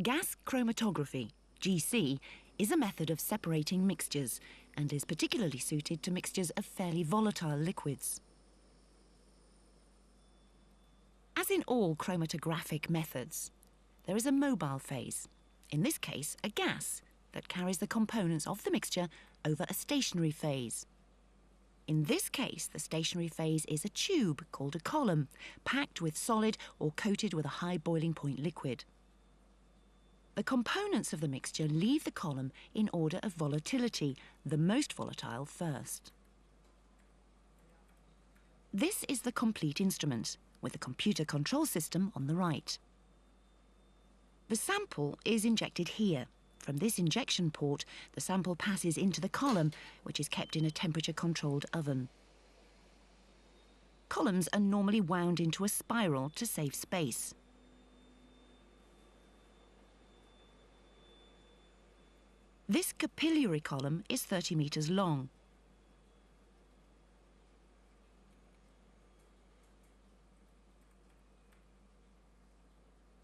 Gas chromatography, GC, is a method of separating mixtures and is particularly suited to mixtures of fairly volatile liquids. As in all chromatographic methods, there is a mobile phase, in this case a gas, that carries the components of the mixture over a stationary phase. In this case, the stationary phase is a tube called a column, packed with solid or coated with a high boiling point liquid. The components of the mixture leave the column in order of volatility, the most volatile first. This is the complete instrument, with the computer control system on the right. The sample is injected here. From this injection port, the sample passes into the column, which is kept in a temperature-controlled oven. Columns are normally wound into a spiral to save space. This capillary column is 30 meters long.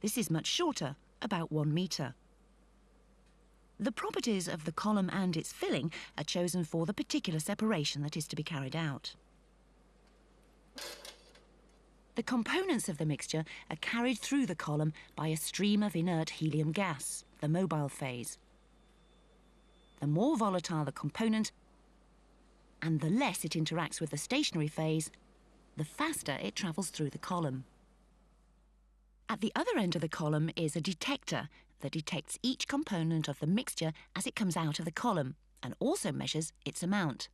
This is much shorter, about 1 meter. The properties of the column and its filling are chosen for the particular separation that is to be carried out. The components of the mixture are carried through the column by a stream of inert helium gas, the mobile phase. The more volatile the component, and the less it interacts with the stationary phase, the faster it travels through the column. At the other end of the column is a detector that detects each component of the mixture as it comes out of the column and also measures its amount.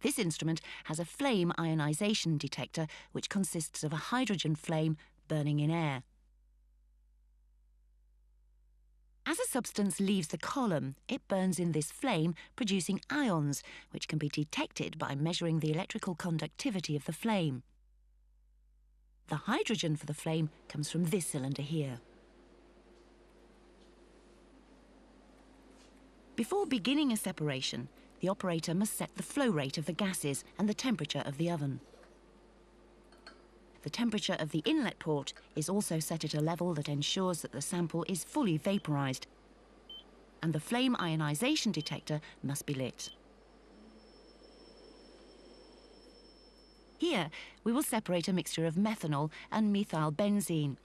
This instrument has a flame ionization detector which consists of a hydrogen flame burning in air. As a substance leaves the column, it burns in this flame, producing ions, which can be detected by measuring the electrical conductivity of the flame. The hydrogen for the flame comes from this cylinder here. Before beginning a separation, the operator must set the flow rate of the gases and the temperature of the oven. The temperature of the inlet port is also set at a level that ensures that the sample is fully vaporized, and the flame ionization detector must be lit. Here, we will separate a mixture of methanol and methyl benzene.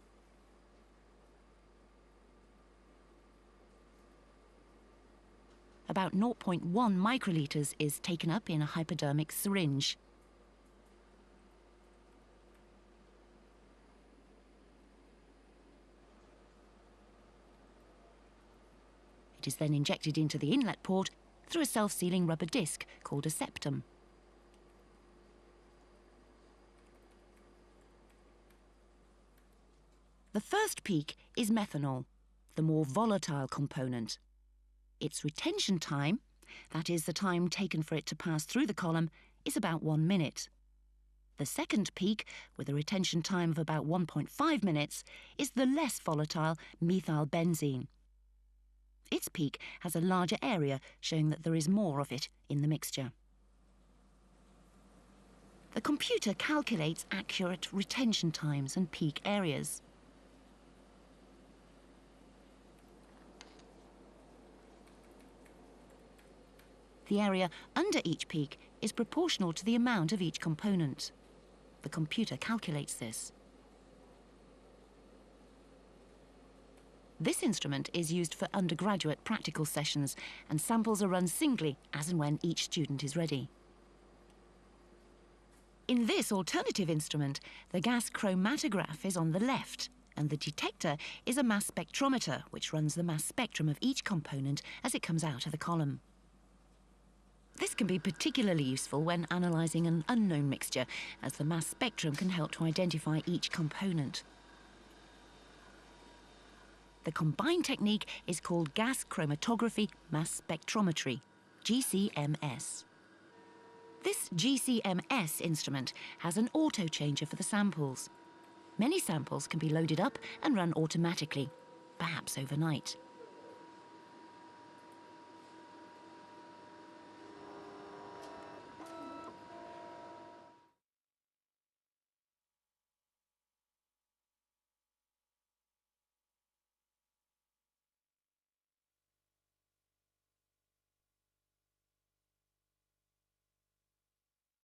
About 0.1 microliters is taken up in a hypodermic syringe. It is then injected into the inlet port through a self-sealing rubber disc called a septum. The first peak is methanol, the more volatile component. Its retention time, that is the time taken for it to pass through the column, is about 1 minute. The second peak, with a retention time of about 1.5 minutes, is the less volatile methyl benzene. Its peak has a larger area, showing that there is more of it in the mixture. The computer calculates accurate retention times and peak areas. The area under each peak is proportional to the amount of each component. The computer calculates this. This instrument is used for undergraduate practical sessions, and samples are run singly as and when each student is ready. In this alternative instrument, the gas chromatograph is on the left, and the detector is a mass spectrometer which runs the mass spectrum of each component as it comes out of the column. This can be particularly useful when analysing an unknown mixture, as the mass spectrum can help to identify each component. The combined technique is called gas chromatography mass spectrometry, GCMS. This GCMS instrument has an auto-changer for the samples. Many samples can be loaded up and run automatically, perhaps overnight.